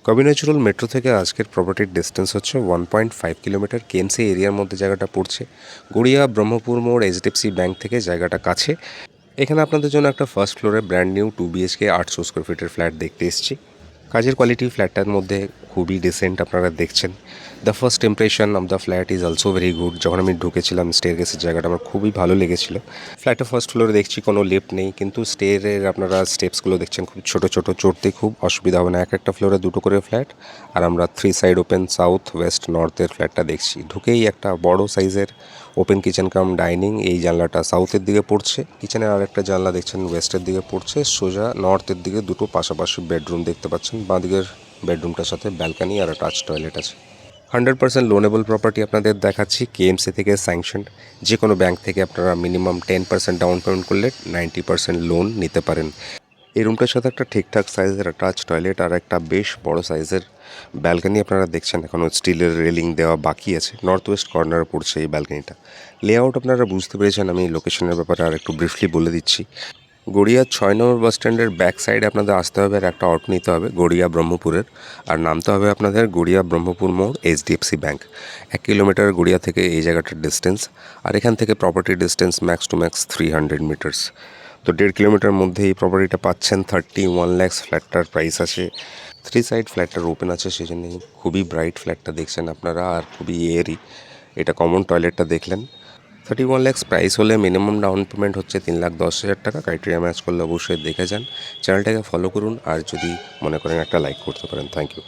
কবি নজরুল মেট্রো থেকে আজকের প্রপার্টির ডিস্টেন্স হচ্ছে 1.5 কিলোমিটার। কেএমসি এরিয়ার মধ্যে জায়গাটা পড়ছে। গড়িয়া ব্রহ্মপুর মোড় এইচডিএফসি ব্যাংক থেকে জায়গাটা কাছে। এখানে আপনাদের জন্য একটা ফার্স্ট ফ্লোরে ব্র্যান্ড নিউ 2 BHK 800 স্কোয়ার ফিটের ফ্ল্যাট দেখতে এসেছি। কাজের কোয়ালিটি ফ্ল্যাটটার মধ্যে খুবই ডিসেন্ট আপনারা দেখছেন। The first impression of the flat is also very good. যখন আমি ঢুকেছিলাম স্টেয়ারকেসের জায়গাটা আমার খুবই ভালো লেগেছিল। ফ্ল্যাটের ফার্স্ট ফ্লোরে দেখছি কোনো লিফট নেই, কিন্তু স্টেয়ারের আপনারা স্টেপসগুলো দেখছেন খুব ছোট ছোট, চড়তে খুব অসুবিধা হবে না। এক একটা ফ্লোরে দুটো করে ফ্ল্যাট, আর আমরা 3 সাইড ওপেন সাউথ ওয়েস্ট নর্থের ফ্ল্যাটটা দেখছি। ঢুকেই একটা বড় সাইজের ওপেন কিচেন কাম ডাইনিং। এই জানলাটা সাউথের দিকে পড়ছে। কিচেনের আর একটা জানলা দেখছেন ওয়েস্টের দিকে পড়ছে। সোজা নর্থের দিকে দুটো পাশাপাশি বেডরুম দেখতে পাচ্ছেন। বাঁদিকের বেডরুমটার সাথে ব্যালকানি আর টাচ টয়লেট আছে। 100% লোনেবল প্রপার্টি আপনাদের দেখাচ্ছি। কেএমসি থেকে স্যাংশন। যে কোনো ব্যাংক থেকে আপনারা মিনিমাম 10% ডাউন পেমেন্ট করলে 90% লোন নিতে পারেন। এই রুমটার সাথে একটা ঠিকঠাক সাইজের টাচ টয়লেট আর একটা বেশ বড় সাইজের ব্যালকানি আপনারা দেখছেন। এখনও স্টিলের রেলিং দেওয়া বাকি আছে। নর্থ ওয়েস্ট কর্নারে পড়ছে এই ব্যালকানিটা। লেআউট আপনারা বুঝতে পেরেছেন। আমি লোকেশনের ব্যাপারে আর একটু ব্রিফলি বলে দিচ্ছি। গড়িয়া 6 নম্বর বাস স্ট্যান্ডের ব্যাক সাইডে আপনাদের আসতে হবে, আর একটা অটো নিতে হবে গড়িয়া ব্রহ্মপুরের, আর নামতে হবে আপনাদের গড়িয়া ব্রহ্মপুর মোড় এইচডিএফসি ব্যাংক। 1 কিলোমিটার গড়িয়া থেকে এই জায়গাটার ডিস্টেন্স, আর এখান থেকে প্রপার্টির distance max to max 300 metres. তো 1.5 কিলোমিটার মধ্যে এই প্রপার্টিটা পাচ্ছেন। 31 লাখ ফ্ল্যাটটার প্রাইস আছে। 3 সাইড ফ্ল্যাটটার ওপেন আছে, সেই জন্যই খুবই ব্রাইট ফ্ল্যাটটা দেখছেন আপনারা, আর খুবই এয়ারি। এটা কমন টয়লেটটা দেখলেন। 31 লাখ প্রাইস হলে মিনিমাম ডাউন পেমেন্ট হচ্ছে 3,10,000 টাকা। ক্রাইটেরিয়া ম্যাচ করলে অবশ্যই দেখে যান। চ্যানেলটাকে ফলো করুন, আর যদি মনে করেন একটা লাইক করতে পারেন। Thank you.